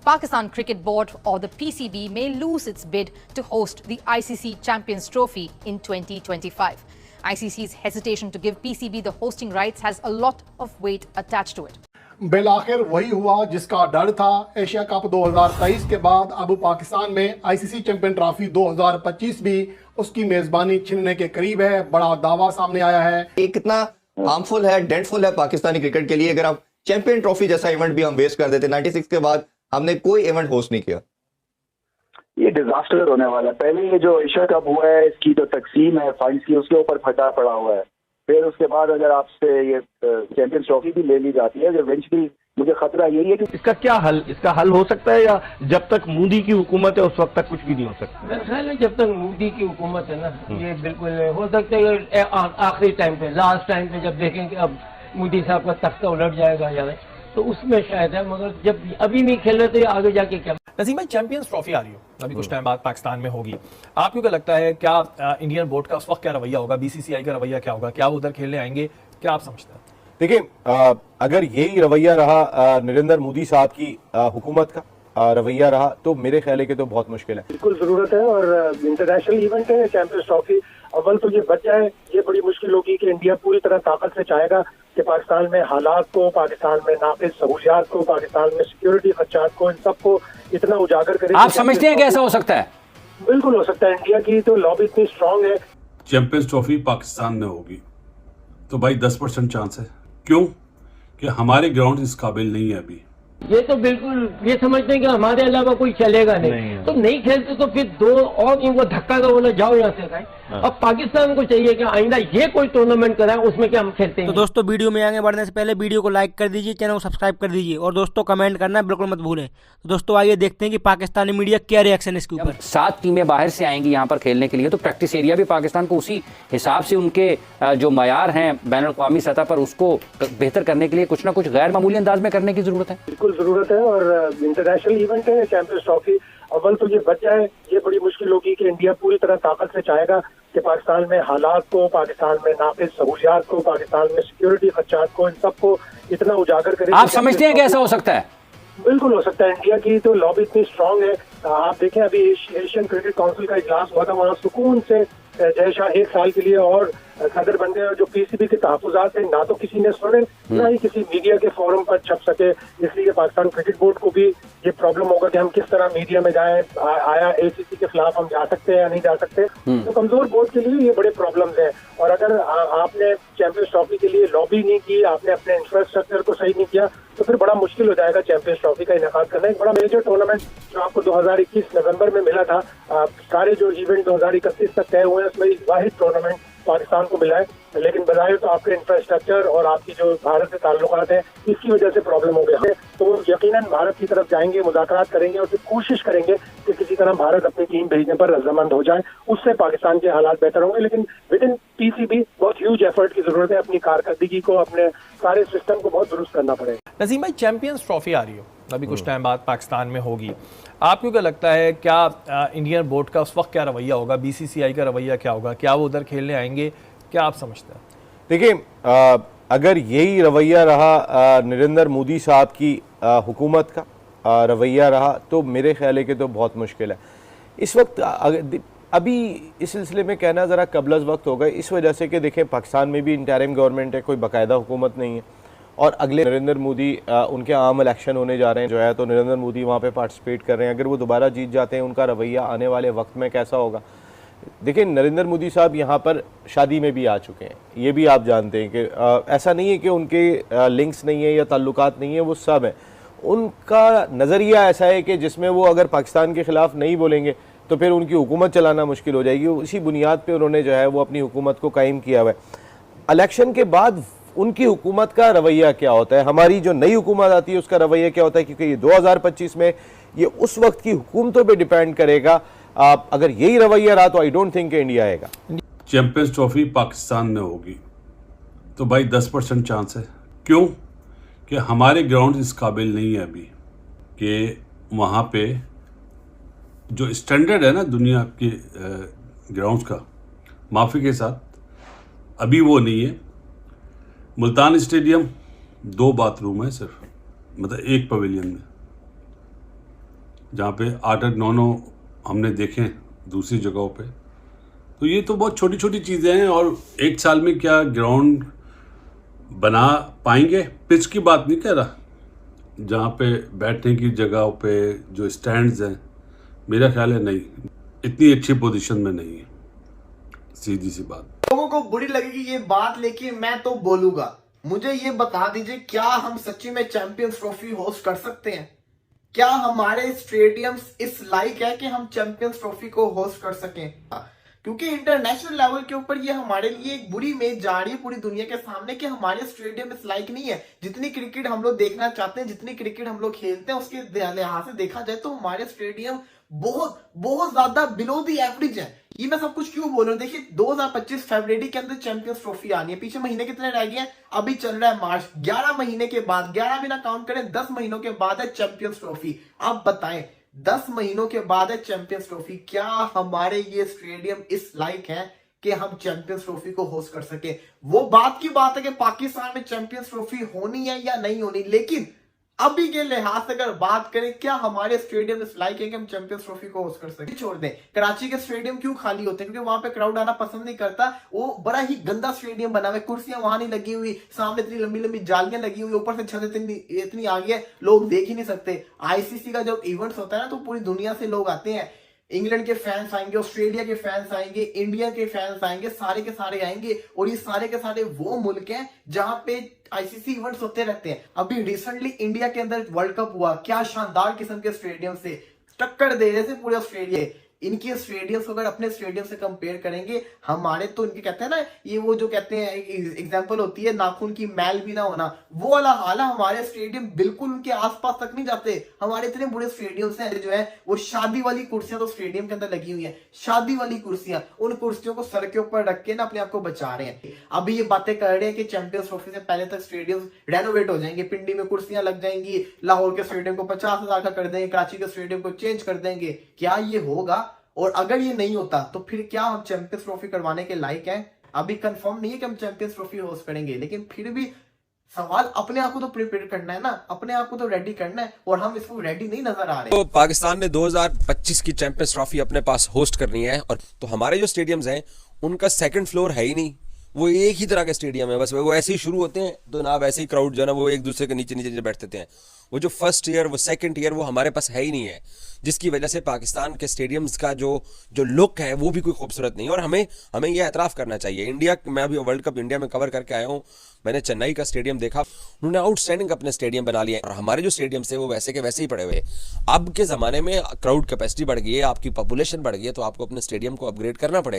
Pakistan Cricket Board or the PCB may lose its bid to host the ICC Champions Trophy in 2025. ICC's hesitation to give PCB the hosting rights has a lot of weight attached to it. बिलाखिर वही हुआ जिसका डर था। Asia cup 2023 के बाद अब पाकिस्तान में ICC champion trophy 2025 भी उसकी मेजबानी छीनने के करीब है। बड़ा दावा सामने आया है। ये कितना हार्मफुल है, डेडफुल है पाकिस्तानी क्रिकेट के लिए। अगर आप चैंपियन ट्रॉफी जैसा इवेंट भी हम वेस्ट कर देते, 96 के बाद हमने कोई इवेंट होस्ट नहीं किया। ये डिजास्टर होने वाला है। पहले ये जो एशिया कप हुआ है, इसकी जो तकसीम है फंड्स की, उसके ऊपर फटा पड़ा हुआ है। फिर उसके बाद अगर आपसे ये चैंपियंस ट्रॉफी भी ले ली जाती है, इवेंचुअली मुझे खतरा यही है कि इसका क्या हल, इसका हल हो सकता है या जब तक मोदी की हुकूमत है उस वक्त तक कुछ भी नहीं हो सकता? मेरे ख्याल में जब तक मोदी की हुकूमत है ना, ये बिल्कुल हो सकता है। आखिरी टाइम पे, लास्ट टाइम पे जब देखें कि अब मोदी साहब का तख्ता उलट जाएगा या नहीं, तो उसमें शायद है। मगर जब अभी नहीं खेल रहे तो ये आगे जाके क्या? नसीम भाई, चैंपियंस ट्रॉफी आ रही हो अभी कुछ टाइम बाद पाकिस्तान में होगी, आपको क्या लगता है क्या इंडियन बोर्ड का उस वक्त क्या रवैया होगा, बीसीसीआई का रवैया क्या होगा, क्या वो उधर खेलने आएंगे, क्या आप समझते हैं? देखिए, अगर यही रवैया रहा नरेंद्र मोदी साहब की हुकूमत का रवैया रहा तो मेरे ख्याल है कि तो बहुत मुश्किल है। बिल्कुल जरूरत है और इंटरनेशनल इवेंट है चैंपियंस ट्रॉफी। अव्वल तो ये बच जाए, ये बड़ी मुश्किल होगी कि इंडिया पूरी तरह ताकत से चाहेगा कि पाकिस्तान में हालात को, पाकिस्तान में नाक़िस सहूलियात को, पाकिस्तान में सिक्योरिटी खदशात को, इन सबको इतना उजागर करे। आप समझते हैं कि ऐसा हो सकता है? बिल्कुल हो सकता है। इंडिया की तो लॉबी इतनी स्ट्रांग है। चैंपियंस ट्रॉफी पाकिस्तान में होगी तो भाई 10% चांस है। क्यों? कि हमारे ग्राउंड इस काबिल नहीं है अभी। ये तो बिल्कुल ये समझते हैं कि हमारे अलावा कोई चलेगा नहीं, तो नहीं खेलते तो फिर दो और इनको धक्का दो, बोला जाओ यहाँ से खाए। अब पाकिस्तान को चाहिए कि आइंदा ये कोई टूर्नामेंट कराए उसमें क्या हम खेलते हैं। तो दोस्तों, वीडियो में आगे बढ़ने से पहले वीडियो को लाइक कर दीजिए, चैनल को सब्सक्राइब कर दीजिए और दोस्तों कमेंट करना बिल्कुल मत भूलें। तो दोस्तों आइए देखते हैं कि पाकिस्तानी मीडिया क्या रिएक्शन है इसके ऊपर। 7 टीमें बाहर से आएंगी यहाँ पर खेलने के लिए, तो प्रैक्टिस एरिया भी पाकिस्तान को उसी हिसाब से उनके जो मयार हैं बैनुल अक़वामी सतह पर उसको बेहतर करने के लिए कुछ ना कुछ गैर मामूली अंदाज में करने की जरूरत है। बिल्कुल जरूरत है और इंटरनेशनल इवेंट है चैंपियंस ट्रॉफी। अव्वल तो ये बच जाए, ये बड़ी मुश्किल होगी कि इंडिया पूरी तरह ताकत से चाहेगा कि पाकिस्तान में हालात को, पाकिस्तान में नाक़िस सहूलियात को, पाकिस्तान में सिक्योरिटी खदशात को, इन सबको इतना उजागर करे। आप समझते हैं कि ऐसा हो सकता है? बिल्कुल हो सकता है। इंडिया की तो लॉबी इतनी स्ट्रांग है। आप देखें अभी एशियन क्रिकेट काउंसिल का इजलास हुआ था, वहाँ सुकून से जय शाह 1 साल के लिए और सदर बन गए। और जो पीसीबी के तहफ़्फ़ुज़ात थे ना तो किसी ने सुने, ना ही किसी मीडिया के फोरम पर छप सके। इसलिए पाकिस्तान क्रिकेट बोर्ड को भी ये प्रॉब्लम होगा कि हम किस तरह मीडिया में जाएं, आया आईसीसी के खिलाफ हम जा सकते हैं या नहीं जा सकते। तो कमजोर बोर्ड के लिए ये बड़े प्रॉब्लम्स हैं। और अगर आपने चैंपियंस ट्रॉफी के लिए लॉबी नहीं की, आपने अपने इंफ्रास्ट्रक्चर को सही नहीं किया, तो फिर बड़ा मुश्किल हो जाएगा चैंपियंस ट्रॉफी का इनेकाद करना। एक बड़ा मेजर टूर्नामेंट जो आपको 2021 नवंबर में मिला था, सारे जो इवेंट 2031 तक तय हुए हैं उसमें वाहिद टूर्नामेंट पाकिस्तान को मिला है, लेकिन बजाय तो आपके इंफ्रास्ट्रक्चर और आपकी जो भारत से ताल्लुकात हैं इसकी वजह से प्रॉब्लम हो गया है। तो वो यकीनन भारत की तरफ जाएंगे, मुज़ाकरात करेंगे और फिर कोशिश करेंगे कि किसी तरह भारत अपनी टीम भेजने पर रजामंद हो जाए। उससे पाकिस्तान के हालात बेहतर होंगे। लेकिन विद इन पीसीबी बहुत ह्यूज एफर्ट की जरूरत है। अपनी कारकर्दगी को, अपने सारे सिस्टम को बहुत दुरुस्त करना पड़ेगा। नसीम भाई, चैंपियंस ट्रॉफी आ रही हो अभी कुछ टाइम बाद पाकिस्तान में होगी, आपको क्या लगता है क्या इंडियन बोर्ड का उस वक्त क्या रवैया होगा, बीसीसीआई का रवैया क्या होगा, क्या वो उधर खेलने आएंगे, क्या आप समझते हैं? देखिए, अगर यही रवैया रहा नरेंद्र मोदी साहब की हुकूमत का रवैया रहा तो मेरे ख्याल है कि तो बहुत मुश्किल है। इस वक्त अभी इस सिलसिले में कहना ज़रा कबल वक्त होगा, इस वजह से कि देखें पाकिस्तान में भी इंटरिम गवर्नमेंट है, कोई बाकायदा हुकूमत नहीं है। और अगले नरेंद्र मोदी उनके आम इलेक्शन होने जा रहे हैं जो है, तो नरेंद्र मोदी वहाँ पे पार्टिसिपेट कर रहे हैं। अगर वो दोबारा जीत जाते हैं, उनका रवैया आने वाले वक्त में कैसा होगा? देखिए, नरेंद्र मोदी साहब यहाँ पर शादी में भी आ चुके हैं, ये भी आप जानते हैं कि ऐसा नहीं है कि उनके लिंक्स नहीं है या ताल्लुकात नहीं है, वो सब हैं। उनका नज़रिया ऐसा है कि जिसमें वो अगर पाकिस्तान के ख़िलाफ़ नहीं बोलेंगे तो फिर उनकी हुकूमत चलाना मुश्किल हो जाएगी। उसी बुनियाद पर उन्होंने जो है वो अपनी हुकूमत को कायम किया हुआ है। इलेक्शन के बाद उनकी हुकूमत का रवैया क्या होता है, हमारी जो नई हुकूमत आती है उसका रवैया क्या होता है, क्योंकि ये 2025 में ये उस वक्त की हुकूमतों पे डिपेंड करेगा। अगर यही रवैया रहा तो आई डोंट थिंक इंडिया आएगा। चैंपियंस ट्रॉफी पाकिस्तान में होगी तो भाई 10% चांस है। क्यों? कि हमारे ग्राउंड इस काबिल नहीं है अभी कि वहाँ पे जो स्टैंडर्ड है ना दुनिया के ग्राउंड्स का, माफ़ी के साथ, अभी वो नहीं है। मुल्तान स्टेडियम 2 बाथरूम है सिर्फ, मतलब एक पवेलियन में, जहाँ पे 8-9 हमने देखे दूसरी जगहों पे। तो ये तो बहुत छोटी छोटी चीज़ें हैं, और एक साल में क्या ग्राउंड बना पाएंगे? पिच की बात नहीं कह रहा, जहाँ पे बैठने की जगहों पे जो स्टैंड्स हैं, मेरा ख्याल है नहीं, इतनी अच्छी पोजीशन में नहीं है, सीधी सी बात। लोगों को बुरी लगेगी ये बात, लेकिन मैं तो बोलूंगा। मुझे ये बता दीजिए, क्या हम सच्ची में चैंपियंस ट्रॉफी होस्ट कर सकते हैं? क्या हमारे स्टेडियम्स इस लायक है कि हम चैंपियंस ट्रॉफी को होस्ट कर सकें? क्योंकि इंटरनेशनल लेवल के ऊपर ये हमारे लिए एक बुरी इमेज जा रही है पूरी दुनिया के सामने कि हमारे स्टेडियम इस लायक नहीं है। जितनी क्रिकेट हम लोग देखना चाहते हैं, जितनी क्रिकेट हम लोग खेलते हैं, उसके लिहाज से देखा जाए तो हमारे स्टेडियम बहुत बहुत ज्यादा बिलो द एवरेज है। ये मैं सब कुछ क्यों बोल रहा हूँ? देखिए 2025 फरवरी के अंदर चैंपियंस ट्रॉफी आनी है। पीछे महीने कितने रह गए हैं? अभी चल रहा है मार्च। 11 महीने के बाद, 11 भी ना काउंट करें, 10 महीनों के बाद है चैंपियंस ट्रॉफी। आप बताएं, 10 महीनों के बाद है चैंपियंस ट्रॉफी, क्या हमारे ये स्टेडियम इस लायक है कि हम चैंपियंस ट्रॉफी को होस्ट कर सके? वो बात की बात है कि पाकिस्तान में चैंपियंस ट्रॉफी होनी है या नहीं होनी, लेकिन अभी के लिहाज से अगर बात करें, क्या हमारे स्टेडियम इस लायक है कि हम चैंपियंस ट्रॉफी को होस्ट कर सके? छोड़ दें, कराची के स्टेडियम क्यों खाली होते हैं? क्योंकि वहां पे क्राउड आना पसंद नहीं करता। वो बड़ा ही गंदा स्टेडियम बना हुआ है, कुर्सियां वहां नहीं लगी हुई, सामने इतनी लंबी लंबी जालियां लगी हुई, ऊपर से छत इतनी आगे है, लोग देख ही नहीं सकते। आईसीसी का जब इवेंट्स होता है ना, तो पूरी दुनिया से लोग आते हैं। इंग्लैंड के फैंस आएंगे, ऑस्ट्रेलिया के फैंस आएंगे, इंडिया के फैंस आएंगे, सारे के सारे आएंगे। और ये सारे के सारे वो मुल्क हैं जहां पे आईसीसी इवेंट्स होते रहते हैं। अभी रिसेंटली इंडिया के अंदर वर्ल्ड कप हुआ, क्या शानदार किस्म के स्टेडियम से टक्कर दे रहे थे पूरे ऑस्ट्रेलिया। इनके स्टेडियम्स को अगर अपने स्टेडियम से कंपेयर करेंगे, हमारे तो इनके कहते हैं ना, ये वो जो कहते हैं एग्जांपल होती है नाखून की मैल भी ना होना, वो वाला हाल है। हमारे स्टेडियम बिल्कुल उनके आसपास तक नहीं जाते। हमारे इतने बुरे स्टेडियम्स हैं जो है वो शादी वाली कुर्सियां तो स्टेडियम के अंदर लगी हुई है, शादी वाली कुर्सियां, उन कुर्सियों को सर के ऊपर रख के ना अपने आप को बचा रहे हैं। अभी ये बातें कर रहे हैं कि चैंपियंस ट्रॉफी से पहले तक स्टेडियम रेनोवेट हो जाएंगे, पिंडी में कुर्सियां लग जाएंगी, लाहौर के स्टेडियम को 50,000 का कर देंगे, कराची के स्टेडियम को चेंज कर देंगे। क्या ये होगा? और अगर ये नहीं होता तो फिर क्या हम चैंपियंस ट्रॉफी करवाने के लायक हैं? अभी कंफर्म नहीं है कि हम चैंपियंस ट्रॉफी होस्ट करेंगे, लेकिन फिर भी सवाल अपने आप को तो प्रिपेयर करना है ना, अपने आप को तो रेडी करना है, और हम इसको रेडी नहीं नजर आ रहे। तो पाकिस्तान ने 2025 की चैंपियंस ट्रॉफी अपने पास होस्ट करनी है, और तो हमारे जो स्टेडियम्स हैं उनका सेकंड फ्लोर है ही नहीं, वो एक ही तरह के स्टेडियम है, बस वो ऐसे ही शुरू होते हैं तो ना वैसे ही क्राउड जो है ना वो एक दूसरे के नीचे नीचे बैठते हैं। वो जो फर्स्ट ईयर, वो सेकंड ईयर, वो हमारे पास है ही नहीं है, जिसकी वजह से पाकिस्तान के स्टेडियम्स का जो लुक है वो भी कोई खूबसूरत नहीं है। और हमें ये एतराफ़ करना चाहिए। इंडिया, मैं अभी वर्ल्ड कप इंडिया में कवर करके आया हूँ, मैंने चेन्नई का स्टेडियम देखा, उन्होंने आउटस्टैंडिंग अपने स्टेडियम बना लिया, और हमारे जो स्टेडियम्स है वो वैसे के वैसे ही पड़े हुए। अब के ज़माने में क्राउड कैपेसिटी बढ़ गई है, आपकी पॉपुलेशन बढ़ गई है, तो आपको अपने स्टेडियम को अपग्रेड करना पड़ेगा।